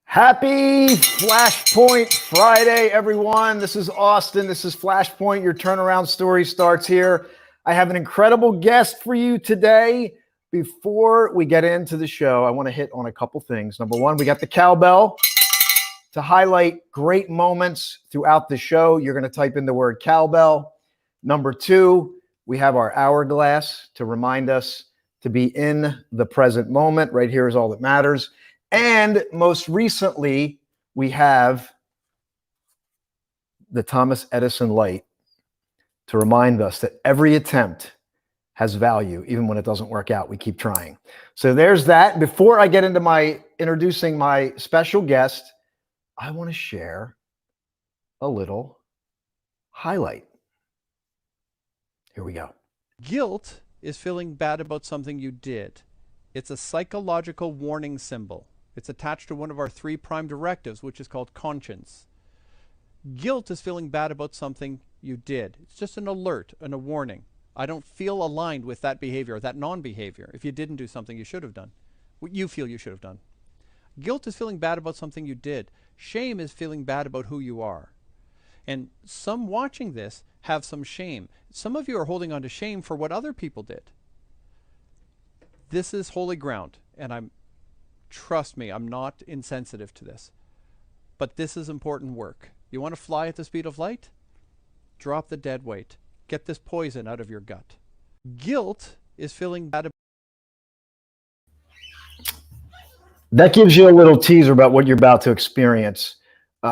Happy Flashpoint Friday, everyone. This is Austin. This is Flashpoint. Your turnaround story starts here. I have an incredible guest for you today. Before we get into the show, I want to hit on a couple things. Number one, we got the cowbell to highlight great moments throughout the show. You're going to type in the word cowbell. Number two, we have our hourglass to remind us to be in the present moment. Right here is all that matters. And most recently, we have the Thomas Edison light to remind us that every attempt has value. Even when it doesn't work out, we keep trying. So there's that. Before I get into introducing my special guest, I want to share a little highlight. Here we go. Guilt is feeling bad about something you did. It's a psychological warning symbol. It's attached to one of our 3 prime directives, which is called conscience. Guilt is feeling bad about something you did. It's just an alert and a warning. I don't feel aligned with that behavior, or that non-behavior, if you didn't do something you should have done, what you feel you should have done. Guilt is feeling bad about something you did. Shame is feeling bad about who you are. And some watching this have some shame. Some of you are holding on to shame for what other people did. This is holy ground, and trust me, I'm not insensitive to this. But this is important work. You want to fly at the speed of light? Drop the dead weight. Get this poison out of your gut. Guilt is feeling bad. That gives you a little teaser about what you're about to experience.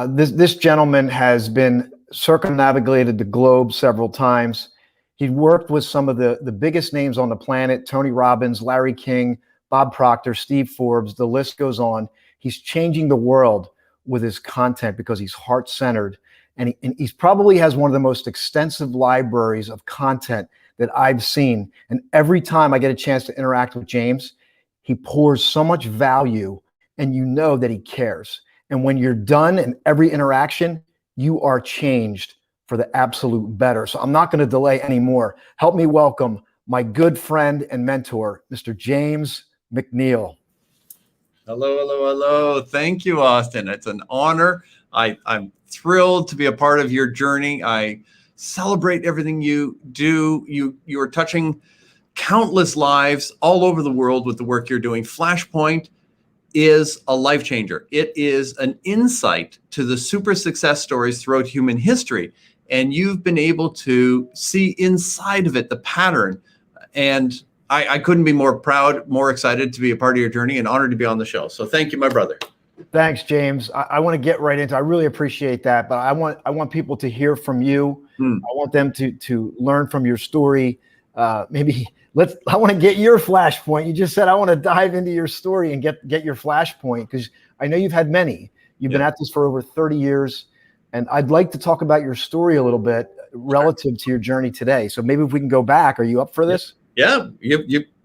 This gentleman has been circumnavigated the globe several times. He worked with some of the biggest names on the planet: Tony Robbins, Larry King, Bob Proctor, Steve Forbes, the list goes on. He's changing the world with his content because he's heart-centered. And he probably has one of the most extensive libraries of content that I've seen. And every time I get a chance to interact with James, he pours so much value, and you know that he cares. And when you're done in every interaction, you are changed for the absolute better. So I'm not going to delay anymore. Help me welcome my good friend and mentor, Mr. James MacNeil. Hello, hello, hello. Thank you, Austin. It's an honor. I'm thrilled to be a part of your journey. I celebrate everything you do. You are touching countless lives all over the world with the work you're doing. Flashpoint is a life changer. It is an insight to the super success stories throughout human history. And you've been able to see inside of it the pattern. And I couldn't be more proud, more excited to be a part of your journey, and honored to be on the show. So thank you, my brother. Thanks, James. I want to get right into it. I really appreciate that, but I want people to hear from you. I want them to learn from your story. I want to get your flashpoint. You just said I want to dive into your story and get your flashpoint, because I know you've had many. You've been at this for over 30 years, and I'd like to talk about your story a little bit relative to your journey today. So maybe if we can go back, are you up for this? Yeah,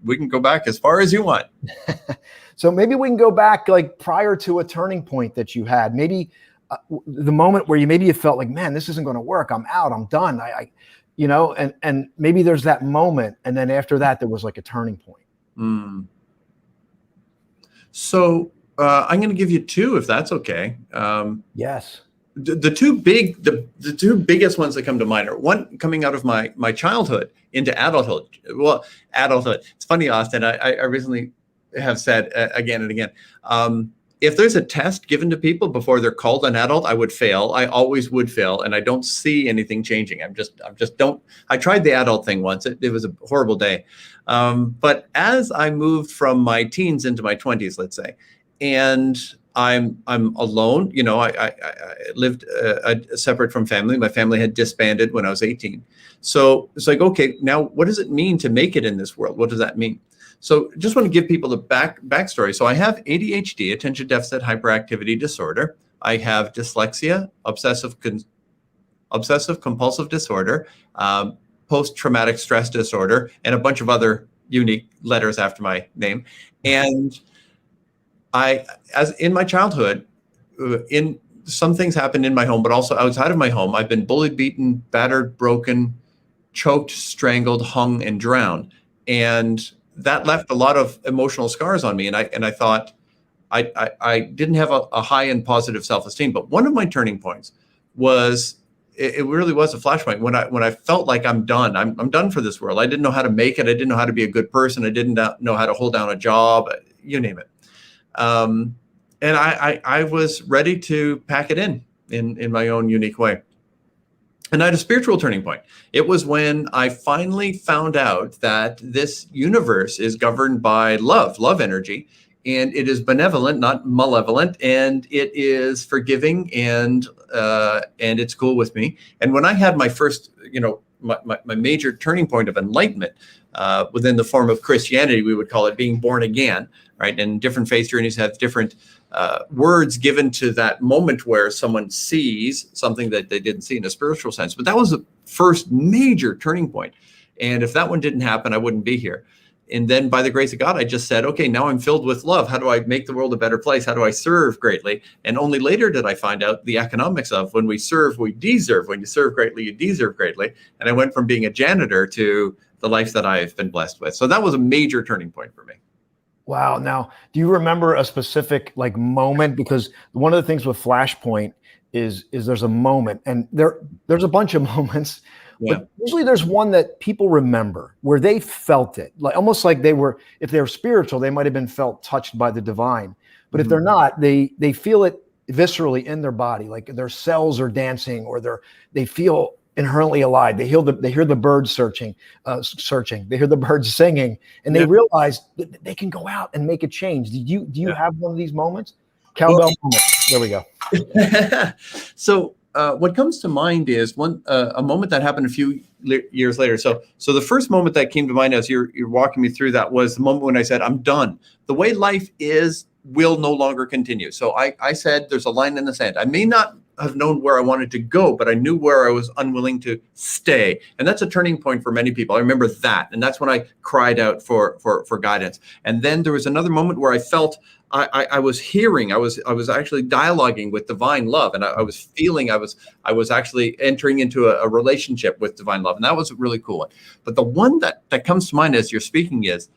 we can go back as far as you want. So maybe we can go back like prior to a turning point that you had. Maybe the moment where you felt like, man, this isn't going to work. I'm out. I'm done. And maybe there's that moment, and then after that there was like a turning point. So I'm going to give you 2, if that's okay. Yes. The two biggest ones that come to mind are one coming out of my childhood into adulthood. Well, adulthood. It's funny, Austin. I recently have said again and again, if there's a test given to people before they're called an adult, I would fail. I always would fail, and I don't see anything changing. I tried the adult thing once. It was a horrible day. But as I moved from my teens into my 20s, let's say, and I'm alone. I lived separate from family. My family had disbanded when I was 18. So it's like, okay, now what does it mean to make it in this world? What does that mean? So just want to give people the backstory. So I have ADHD, attention deficit hyperactivity disorder. I have dyslexia, obsessive compulsive disorder, post-traumatic stress disorder, and a bunch of other unique letters after my name. And as in my childhood, some things happened in my home, but also outside of my home. I've been bullied, beaten, battered, broken, choked, strangled, hung, and drowned. And that left a lot of emotional scars on me. And I thought, I didn't have a high and positive self-esteem. But one of my turning points was, it really was a flashpoint when I felt like I'm done. I'm done for this world. I didn't know how to make it. I didn't know how to be a good person. I didn't know how to hold down a job, you name it. And I was ready to pack it in my own unique way. And I had a spiritual turning point. It was when I finally found out that this universe is governed by love energy, and it is benevolent, not malevolent, and it is forgiving, and it's cool with me. And when I had my first, my major turning point of enlightenment within the form of Christianity, we would call it being born again, right? And different faith journeys have different words given to that moment where someone sees something that they didn't see in a spiritual sense. But that was the first major turning point. And if that one didn't happen, I wouldn't be here. And then by the grace of God, I just said, okay, now I'm filled with love. How do I make the world a better place? How do I serve greatly? And only later did I find out the economics of when we serve, we deserve. When you serve greatly, you deserve greatly. And I went from being a janitor to the life that I've been blessed with. So that was a major turning point for me. Wow. Now, do you remember a specific moment? Because one of the things with Flashpoint is there's a moment, and there's a bunch of moments, but usually there's one that people remember where they felt it, like almost like if they were spiritual, they might have been touched by the divine. But if they're not, they feel it viscerally in their body, like their cells are dancing, or they feel inherently alive. They hear the birds searching. They hear the birds singing, and they realize that they can go out and make a change. Do you have one of these moments? Cowbell moment. There we go. So what comes to mind is a moment that happened a few years later. So the first moment that came to mind as you're walking me through that was the moment when I said, I'm done. The way life is will no longer continue. So I said, there's a line in the sand. I may not have known where I wanted to go, but I knew where I was unwilling to stay. And that's a turning point for many people. I remember that. And that's when I cried out for guidance. And then there was another moment where I felt I was hearing, I was actually dialoguing with divine love. And I was feeling I was actually entering into a relationship with divine love. And that was a really cool one. But the one that comes to mind as you're speaking is,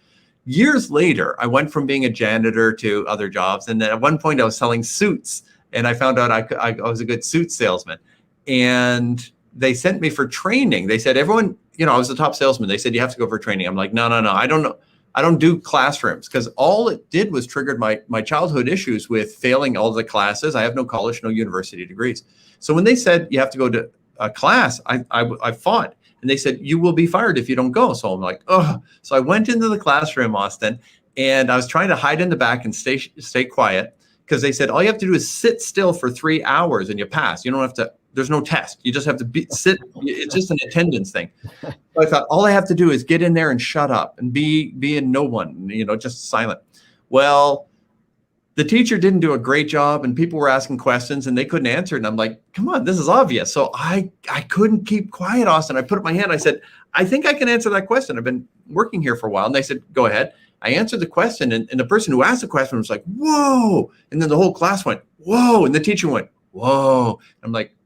years later, I went from being a janitor to other jobs. And then at one point I was selling suits. And I found out I was a good suit salesman. And they sent me for training. They said, everyone, I was the top salesman. They said, you have to go for training. I'm like, no. I don't know. I don't do classrooms, because all it did was triggered my childhood issues with failing all the classes. I have no college, no university degrees. So when they said you have to go to a class, I fought. And they said, you will be fired if you don't go. So I'm like, oh. So I went into the classroom, Austin, and I was trying to hide in the back and stay quiet. Because they said, all you have to do is sit still for 3 hours and you pass. You don't have to, there's no test. You just have to sit. It's just an attendance thing. So I thought, all I have to do is get in there and shut up and be in no one, just silent. Well, the teacher didn't do a great job, and people were asking questions and they couldn't answer. And I'm like, come on, this is obvious. So I couldn't keep quiet, Austin. I put up my hand. I said, I think I can answer that question. I've been working here for a while. And they said, go ahead. I answered the question, and the person who asked the question was like, whoa. And then the whole class went, whoa. And the teacher went, whoa. I'm like,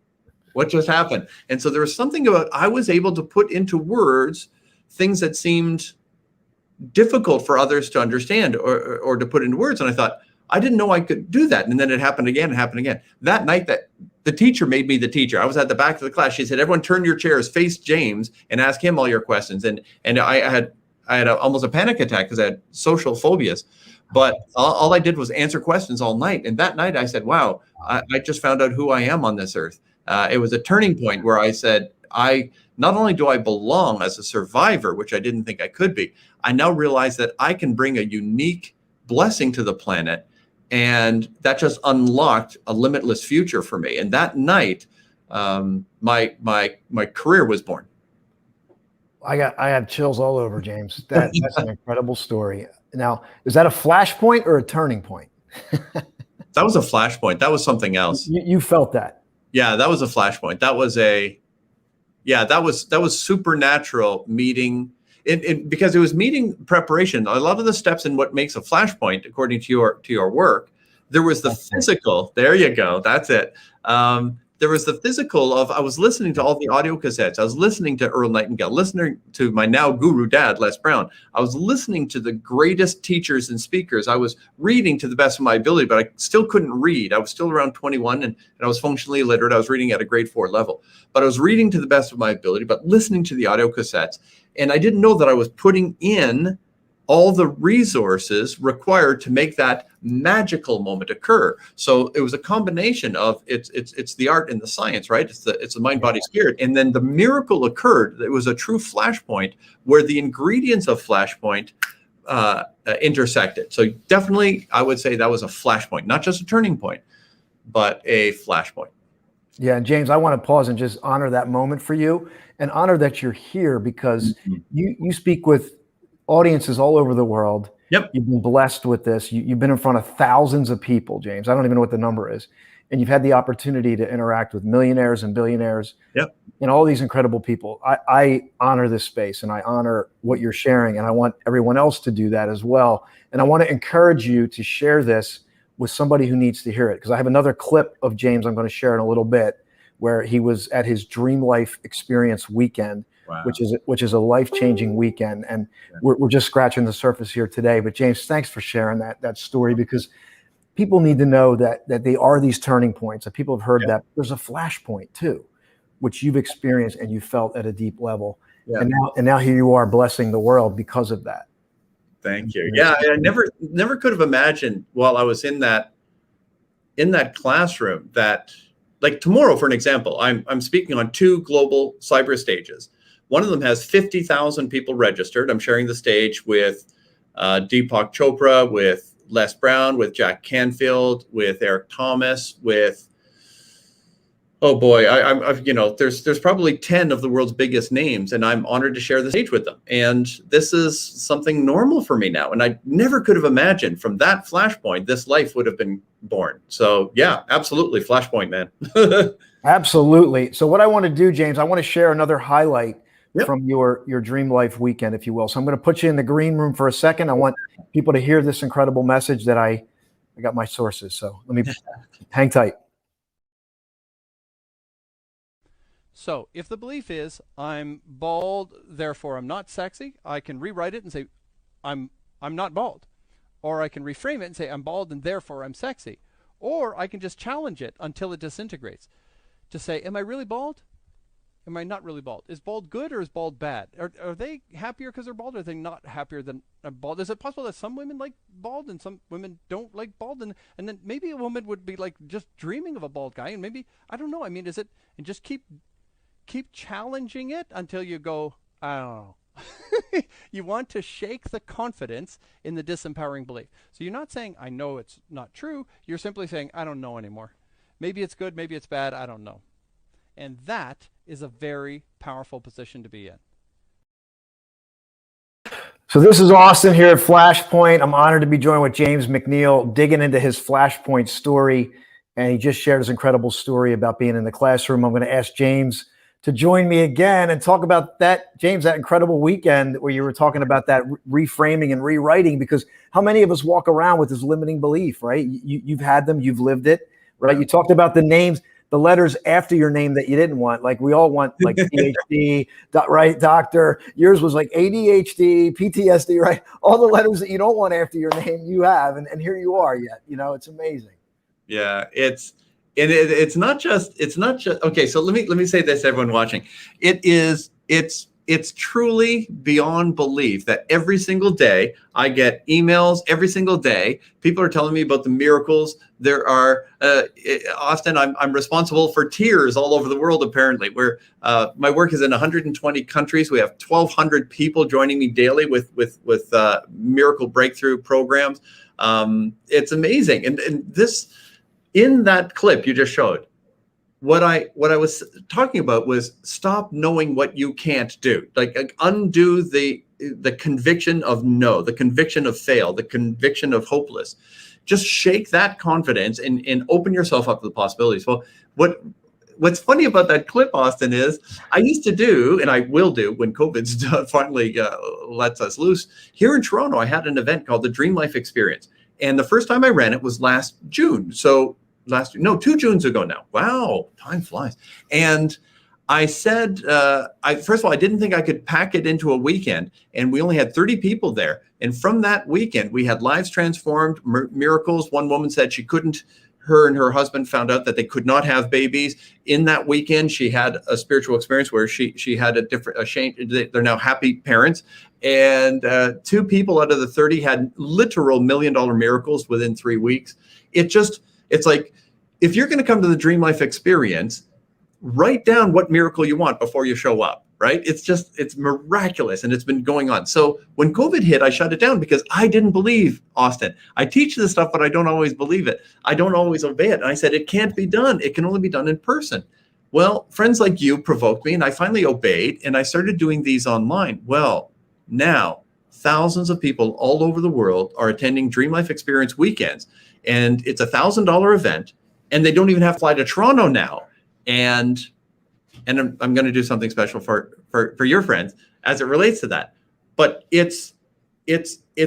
what just happened? And so there was something about, I was able to put into words things that seemed difficult for others to understand or to put into words. And I thought, I didn't know I could do that. And then it happened again. That night, that the teacher made me the teacher. I was at the back of the class. She said, everyone turn your chairs, face James, and ask him all your questions. And I had almost a panic attack because I had social phobias, but all I did was answer questions all night. And that night I said, wow, I just found out who I am on this earth. It was a turning point where I said, not only do I belong as a survivor, which I didn't think I could be, I now realize that I can bring a unique blessing to the planet. And that just unlocked a limitless future for me. And that night, my career was born. I have chills all over, James. That's an incredible story. Now, is that a flashpoint or a turning point? That was a flashpoint. That was something else. You felt that? Yeah, that was a flashpoint. That was supernatural meeting. Because it was meeting preparation. A lot of the steps in what makes a flashpoint, according to your work, there was the physical. There you go. That's it. the physical of, I was listening to all the audio cassettes. I was listening to Earl Nightingale, listening to my now guru dad, Les Brown. I was listening to the greatest teachers and speakers. I was reading to the best of my ability, but I still couldn't read. I was still around 21 and I was functionally illiterate. I was reading at a grade 4 level, but I was reading to the best of my ability, but listening to the audio cassettes. And I didn't know that I was putting in all the resources required to make that magical moment occur. So it was a combination of it's the art and the science, right? It's the mind, body, spirit. And then the miracle occurred. It was a true flashpoint where the ingredients of flashpoint intersected. So definitely, I would say that was a flashpoint, not just a turning point, but a flashpoint. Yeah, and James, I want to pause and just honor that moment for you and honor that you're here because you speak with audiences all over the world. Yep. You've been blessed with this. You've been in front of thousands of people, James. I don't even know what the number is. And you've had the opportunity to interact with millionaires and billionaires. Yep. And all these incredible people. I honor this space and I honor what you're sharing. And I want everyone else to do that as well. And I want to encourage you to share this with somebody who needs to hear it. Because I have another clip of James I'm going to share in a little bit where he was at his Dreamlife Experience weekend. Wow. Which is a life-changing weekend, and we're just scratching the surface here today. But James, thanks for sharing that story because people need to know that they are these turning points. That people have heard that there's a flashpoint too, which you've experienced and you felt at a deep level, and now here you are blessing the world because of that. Thank you. Yeah, I never could have imagined while I was in that classroom that, like tomorrow, for an example, I'm speaking on 2 global cyber stages. One of them has 50,000 people registered. I'm sharing the stage with Deepak Chopra, with Les Brown, with Jack Canfield, with Eric Thomas, with, oh boy, there's probably 10 of the world's biggest names, and I'm honored to share the stage with them. And this is something normal for me now. And I never could have imagined from that flashpoint, this life would have been born. So yeah, absolutely. Flashpoint, man. Absolutely. So what I want to do, James, I want to share another highlight from your Dreamlife weekend, if you will. So I'm going to put you in the green room for a second. I want people to hear this incredible message that I got my sources. So let me hang tight. So if the belief is I'm bald, therefore I'm not sexy, I can rewrite it and say I'm not bald. Or I can reframe it and say I'm bald and therefore I'm sexy. Or I can just challenge it until it disintegrates. To say, am I really bald? Am I not really bald? Is bald good or is bald bad? Are they happier because they're bald, or are they not happier than bald? Is it possible that some women like bald and some women don't like bald? And then maybe a woman would be like just dreaming of a bald guy, and maybe, I don't know. I mean, is it, and just keep challenging it until you go, I don't know. You want to shake the confidence in the disempowering belief. So you're not saying, I know it's not true. You're simply saying, I don't know anymore. Maybe it's good, maybe it's bad, I don't know. And that is a very powerful position to be in. So this is Austin here at Flashpoint. I'm honored to be joined with James MacNeil, digging into his Flashpoint story. And he just shared his incredible story about being in the classroom. I'm going to ask James to join me again and talk about that, James, that incredible weekend where you were talking about that reframing and rewriting, because how many of us walk around with this limiting belief, right? You've had them, you've lived it, right? You talked about the names, the letters after your name that you didn't want. Like we all want like PhD, right? Doctor. Yours was like ADHD, PTSD, right? All the letters that you don't want after your name, you have. And here you are yet, it's amazing. Yeah, it's not just, okay. So let me say this, everyone watching, it's truly beyond belief that every single day I get emails. Every single day, people are telling me about the miracles. There are, Austin, I'm responsible for tears all over the world, apparently, where my work is in 120 countries. We have 1,200 people joining me daily with miracle breakthrough programs. It's amazing. And this, in that clip you just showed, what I was talking about was stop knowing what you can't do. Like undo the conviction of no, the conviction of fail, the conviction of hopeless. Just shake that confidence and open yourself up to the possibilities. Well, what's funny about that clip, Austin, is I used to do, and I will do when COVID's finally lets us loose. Here in Toronto, I had an event called the Dreamlife Experience. And the first time I ran it was last June. So last, no, 2 Junes ago now. Wow, time flies. And I said, first of all, I didn't think I could pack it into a weekend, and we only had 30 people there. And from that weekend, we had lives transformed, miracles. One woman said she couldn't, her and her husband found out that they could not have babies. In that weekend, she had a spiritual experience where she had a change. They're now happy parents. And 2 people out of the 30 had literal $1 million miracles within 3 weeks. It's like, if you're going to come to the Dreamlife experience, write down what miracle you want before you show up, right? It's miraculous, and it's been going on. So when COVID hit, I shut it down because I didn't believe, Austin. I teach this stuff, but I don't always believe it. I don't always obey it. And I said, it can't be done. It can only be done in person. Well, friends like you provoked me, and I finally obeyed, and I started doing these online. Well, now thousands of people all over the world are attending Dreamlife Experience weekends, and it's $1,000 event, and they don't even have to fly to Toronto now. And I'm going to do something special for your friends as it relates to that. But it's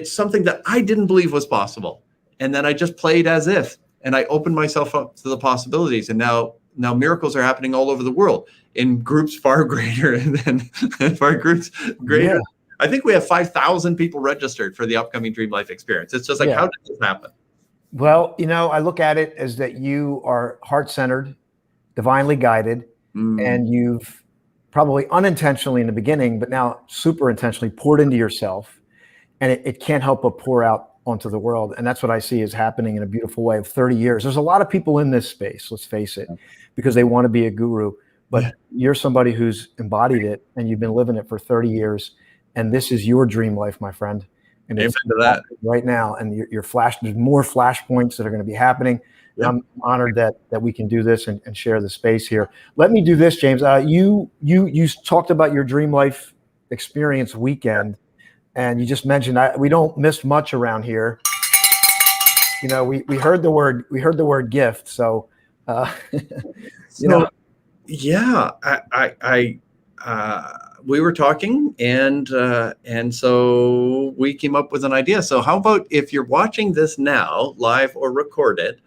something that I didn't believe was possible. And then I just played as if, and I opened myself up to the possibilities. And now miracles are happening all over the world in groups far greater than groups greater. Yeah. I think we have 5,000 people registered for the upcoming Dreamlife experience. It's just like, how did this happen? Well, I look at it as that you are heart-centered, divinely guided, and you've probably unintentionally in the beginning, but now super intentionally poured into yourself, and it can't help but pour out onto the world. And that's what I see is happening in a beautiful way of 30 years. There's a lot of people in this space, let's face it, because they want to be a guru, but you're somebody who's embodied it, and you've been living it for 30 years, and this is your dream life, my friend. And it's that right now, and there's more flashpoints that are going to be happening. Yep. I'm honored that we can do this and share the space here. Let me do this, James. You talked about your Dreamlife experience weekend, and you just mentioned we don't miss much around here. We heard the word gift. So, we were talking, and so we came up with an idea. So how about if you're watching this now, live or recorded,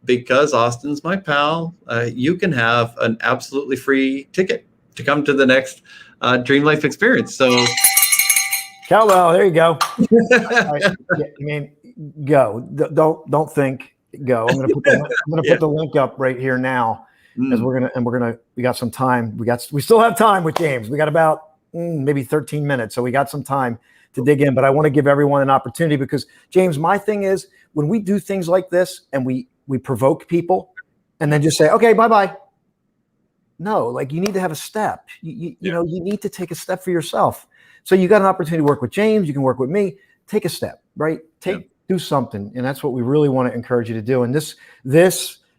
because Austin's my pal, you can have an absolutely free ticket to come to the next Dreamlife experience. So, cowbell, there you go. Go. Don't think. Go. I'm gonna put the link up right here now. As we got some time. We still have time with James. We got about maybe 13 minutes. So we got some time to dig in, but I want to give everyone an opportunity because James, my thing is when we do things like this and we provoke people and then just say, okay, bye-bye. No, like you need to have a step. You need to take a step for yourself. So you got an opportunity to work with James. You can work with me. Take a step, right? Do something. And that's what we really want to encourage you to do. And this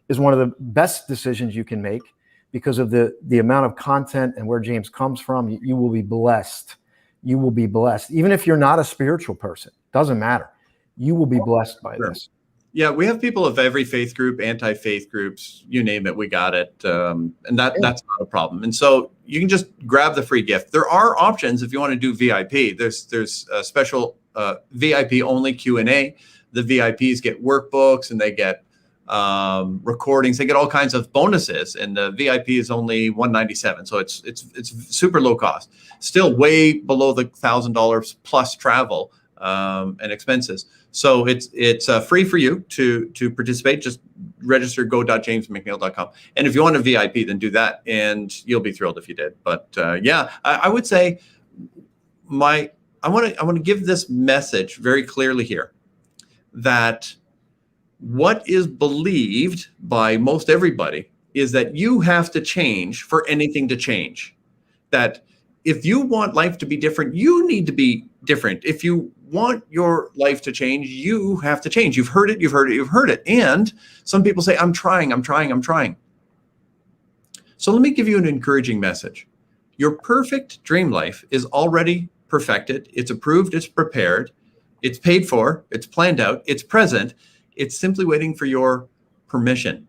is one of the best decisions you can make because of the amount of content and where James comes from. You will be blessed. You will be blessed. Even if you're not a spiritual person, doesn't matter. You will be blessed by this. Yeah, we have people of every faith group, anti-faith groups, you name it, we got it. And that's not a problem. And so you can just grab the free gift. There are options if you want to do VIP. There's a special VIP only Q&A. The VIPs get workbooks and they get recordings. They get all kinds of bonuses, and the VIP is only $197. So it's super low cost. Still way below the $1,000 plus travel and expenses. So it's free for you to participate. Just register go.jamesmcneil.com. And if you want a VIP, then do that, and you'll be thrilled if you did. But I would say I want to give this message very clearly here that what is believed by most everybody is that you have to change for anything to change. That if you want life to be different, you need to be different. If you want your life to change, you have to change. You've heard it. And some people say, I'm trying. So let me give you an encouraging message. Your perfect dream life is already perfected. It's approved. It's prepared. It's paid for. It's planned out. It's present. It's simply waiting for your permission.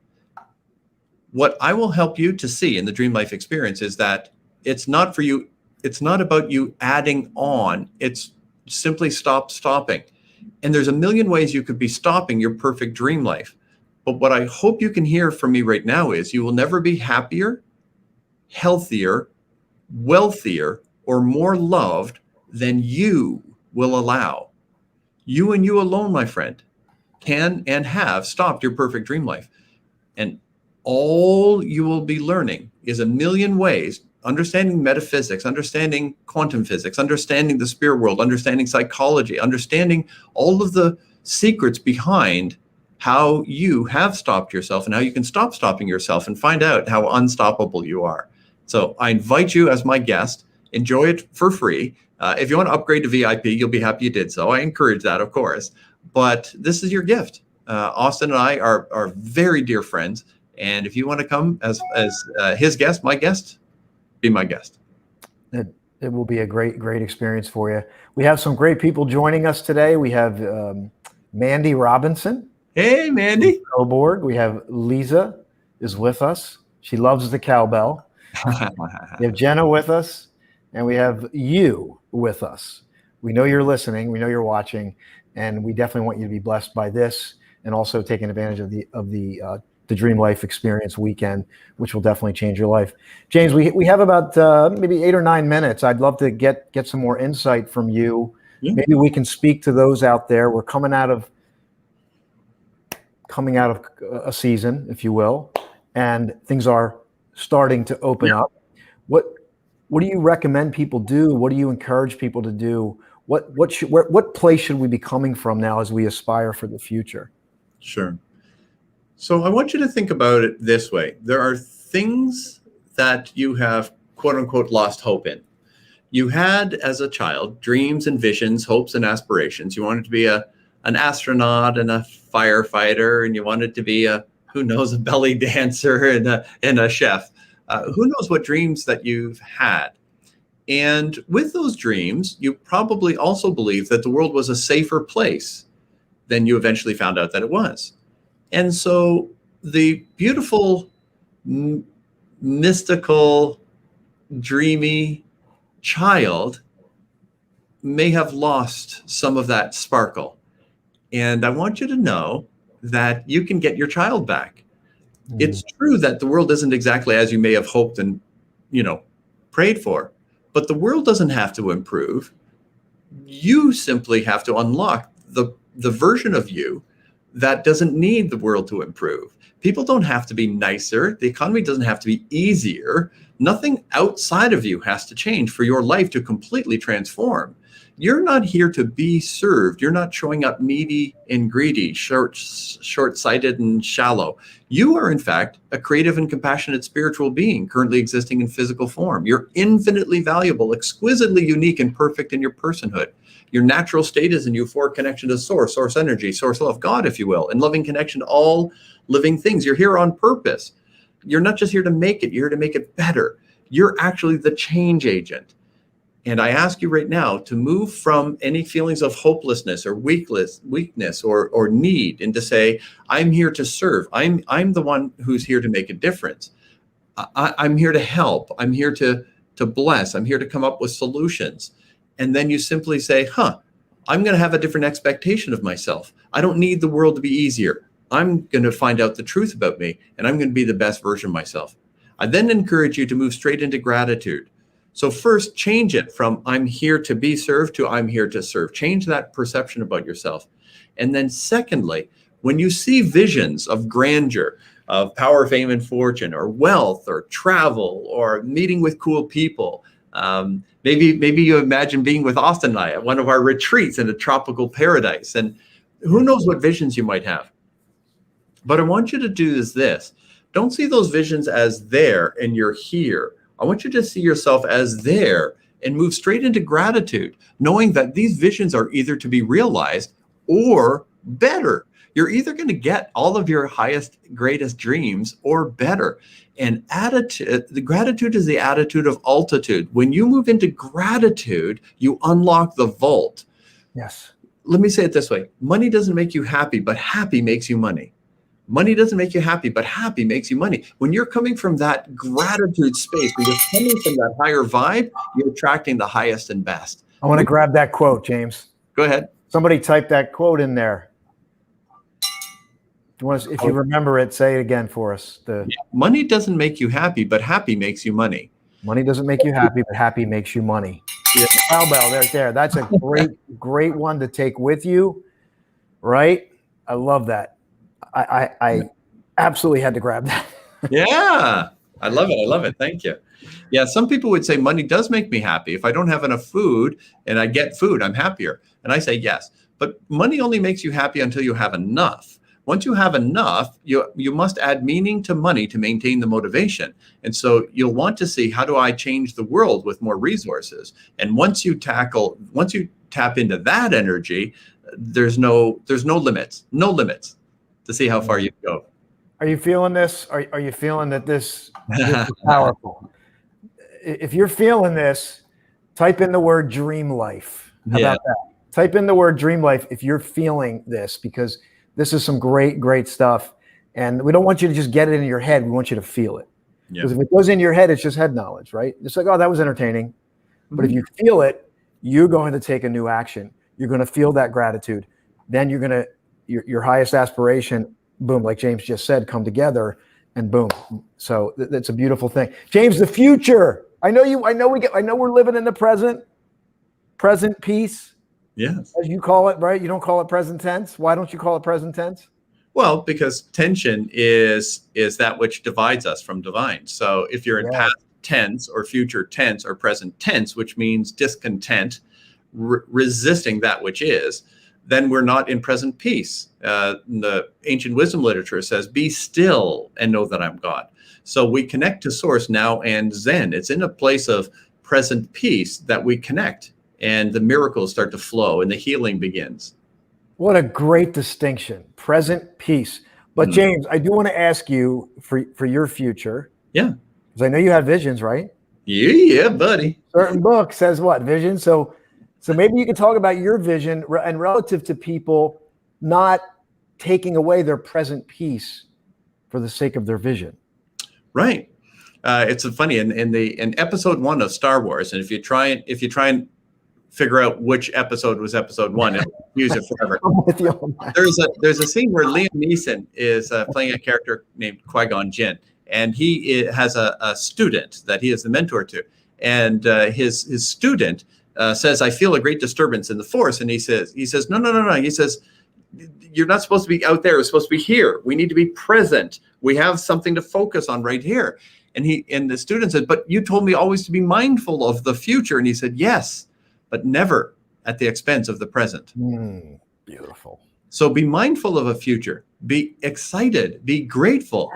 What I will help you to see in the Dream Life experience is that it's not for you. It's not about you adding on. It's simply stopping. And there's a million ways you could be stopping your perfect dream life. But what I hope you can hear from me right now is you will never be happier, healthier, wealthier, or more loved than you will allow. You and you alone, my friend, can and have stopped your perfect dream life. And all you will be learning is a million ways, understanding metaphysics, understanding quantum physics, understanding the spirit world, understanding psychology, understanding all of the secrets behind how you have stopped yourself and how you can stop stopping yourself and find out how unstoppable you are. So I invite you as my guest. Enjoy it for free. If you want to upgrade to VIP, you'll be happy you did so. I encourage that, of course. But this is your gift. Austin and I are very dear friends. And if you want to come as his guest, my guest, be my guest. It will be a great experience for you. We have some great people joining us today. We have Mandy Robinson. Hey, Mandy. Board. We have Lisa is with us. She loves the cowbell. We have Jenna with us, and we have you with us. We know you're listening. We know you're watching, and we definitely want you to be blessed by this, and also taking advantage of the Dream Life Experience weekend, which will definitely change your life. James, we have about maybe 8 or 9 minutes. I'd love to get some more insight from you. Yeah. Maybe we can speak to those out there. We're coming out of a season, if you will, and things are starting to open up. What do you recommend people do? What do you encourage people to do? What place should we be coming from now as we aspire for the future? Sure. So I want you to think about it this way. There are things that you have, quote unquote, lost hope in. You had, as a child, dreams and visions, hopes and aspirations. You wanted to be an astronaut and a firefighter, and you wanted to be a belly dancer and a chef. Who knows what dreams that you've had. And with those dreams, you probably also believed that the world was a safer place than you eventually found out that it was. And so the beautiful, mystical, dreamy child may have lost some of that sparkle. And I want you to know that you can get your child back. It's true that the world isn't exactly as you may have hoped and, prayed for, but the world doesn't have to improve. You simply have to unlock the version of you that doesn't need the world to improve. People don't have to be nicer. The economy doesn't have to be easier. Nothing outside of you has to change for your life to completely transform. You're not here to be served. You're not showing up needy and greedy, short-sighted and shallow. You are, in fact, a creative and compassionate spiritual being currently existing in physical form. You're infinitely valuable, exquisitely unique and perfect in your personhood. Your natural state is in euphoric connection to source energy, source love, God, if you will, and loving connection to all living things. You're here on purpose. You're not just here to make it, you're here to make it better. You're actually the change agent. And I ask you right now to move from any feelings of hopelessness or weakness or need, and to say, I'm here to serve. I'm the one who's here to make a difference. I'm here to help. I'm here to bless. I'm here to come up with solutions. And then you simply say, I'm going to have a different expectation of myself. I don't need the world to be easier. I'm going to find out the truth about me, and I'm going to be the best version of myself. I then encourage you to move straight into gratitude. So first, change it from I'm here to be served to I'm here to serve. Change that perception about yourself. And then secondly, when you see visions of grandeur, of power, fame, and fortune, or wealth, or travel, or meeting with cool people, maybe you imagine being with Austin and I at one of our retreats in a tropical paradise. And who knows what visions you might have. But I want you to do this. Don't see those visions as there and you're here. I want you to see yourself as there and move straight into gratitude, knowing that these visions are either to be realized or better. You're either going to get all of your highest, greatest dreams or better. And the gratitude is the attitude of altitude. When you move into gratitude, you unlock the vault. Yes. Let me say it this way. Money doesn't make you happy, but happy makes you money. Money doesn't make you happy, but happy makes you money. When you're coming from that gratitude space, when you're coming from that higher vibe, you're attracting the highest and best. I want to grab that quote, James. Go ahead. Somebody type that quote in there. You want us, if you remember it, say it again for us. Money doesn't make you happy, but happy makes you money. Money doesn't make you happy, but happy makes you money. Yeah. Cowbell, there. That's a great one to take with you, right? I love that. I absolutely had to grab that. Yeah, I love it. I love it. Thank you. Yeah, some people would say money does make me happy. If I don't have enough food and I get food, I'm happier. And I say yes. But money only makes you happy until you have enough. Once you have enough, you must add meaning to money to maintain the motivation. And so you'll want to see, how do I change the world with more resources? And once you tap into that energy, there's no limits to see how far you go. Are you feeling this? Are you feeling that this is powerful? If you're feeling this, type in the word dream life. How about that? Type in the word dream life if you're feeling this, because this is some great stuff. And we don't want you to just get it in your head. We want you to feel it. Because if it goes in your head, it's just head knowledge, right? It's like, oh, that was entertaining. But if you feel it, you're going to take a new action. You're going to feel that gratitude. Then you're going to, your highest aspiration, boom, like James just said, come together and boom. So that's a beautiful thing. James, the future. I know we're living in the present peace. Yes. As you call it, right? You don't call it present tense. Why don't you call it present tense? Well, because tension is that which divides us from divine. So if you're in past tense or future tense or present tense, which means discontent, resisting that which is, then we're not in present peace. The ancient wisdom literature says, be still and know that I'm God. So we connect to source now and Zen. It's in a place of present peace that we connect, and the miracles start to flow and the healing begins. What a great distinction, present peace. But James, I do want to ask you for your future. Yeah. Because I know you have visions, right? Yeah, buddy. Certain book says what? Vision. So maybe you could talk about your vision and relative to people not taking away their present peace for the sake of their vision. Right. It's funny in episode 1 of Star Wars, and if you try and figure out which episode was episode 1, it'll use it forever. I'm with you on that. There's a scene where Liam Neeson is playing a character named Qui-Gon Jinn, and he has a student that he is the mentor to, and his student says, I feel a great disturbance in the Force, and he says no. He says, you're not supposed to be out there. It's supposed to be here. We need to be present. We have something to focus on right here. And the student said, but you told me always to be mindful of the future. And he said, yes, but never at the expense of the present. Beautiful. So be mindful of a future. Be excited. Be grateful.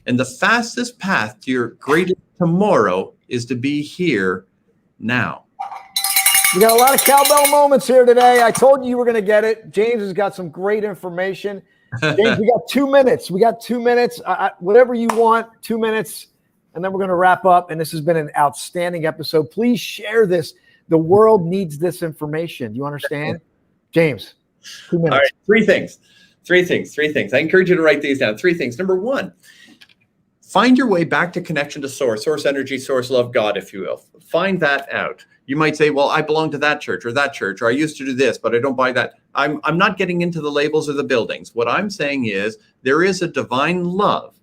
And the fastest path to your greatest tomorrow is to be here now. We got a lot of cowbell moments here today. I told you were going to get it. James has got some great information. James, we got 2 minutes. Whatever you want, 2 minutes, and then we're going to wrap up. And this has been an outstanding episode. Please share this. The world needs this information. Do you understand? James, 2 minutes. All right, three things. I encourage you to write these down. 3 things. Number 1, find your way back to connection to source energy, source love, God, if you will. Find that out. You might say, well, I belong to that church, or I used to do this, but I don't buy that. I'm not getting into the labels or the buildings. What I'm saying is there is a divine love.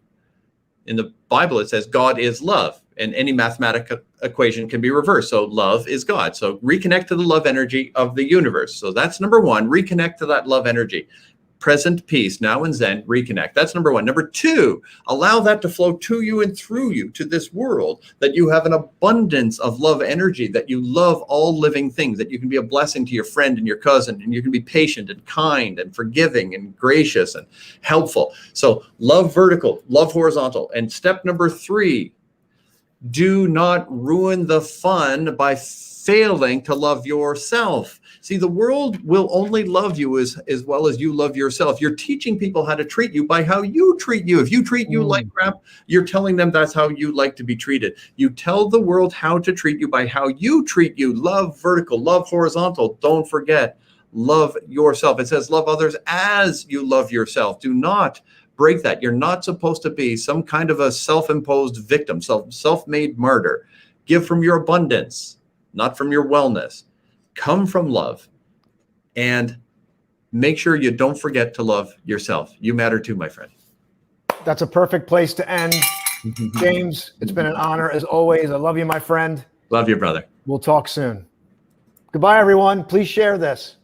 In the Bible, it says God is love, and any mathematical equation can be reversed. So love is God. So reconnect to the love energy of the universe. So that's number 1, reconnect to that love energy. Present peace, now and Zen, reconnect. That's number 1. Number 2, allow that to flow to you and through you to this world, that you have an abundance of love energy, that you love all living things, that you can be a blessing to your friend and your cousin, and you can be patient and kind and forgiving and gracious and helpful. So love vertical, love horizontal. And step number 3, do not ruin the fun by failing to love yourself. See, the world will only love you as well as you love yourself. You're teaching people how to treat you by how you treat you. If you treat you like crap, you're telling them that's how you like to be treated. You tell the world how to treat you by how you treat you. Love vertical, love horizontal. Don't forget, love yourself. It says love others as you love yourself. Do not break that. You're not supposed to be some kind of a self-imposed victim, self-made martyr. Give from your abundance, not from your wellness. Come from love and make sure you don't forget to love yourself. You matter too, my friend. That's a perfect place to end. James, it's been an honor as always. I love you, my friend. Love you, brother. We'll talk soon. Goodbye, everyone. Please share this.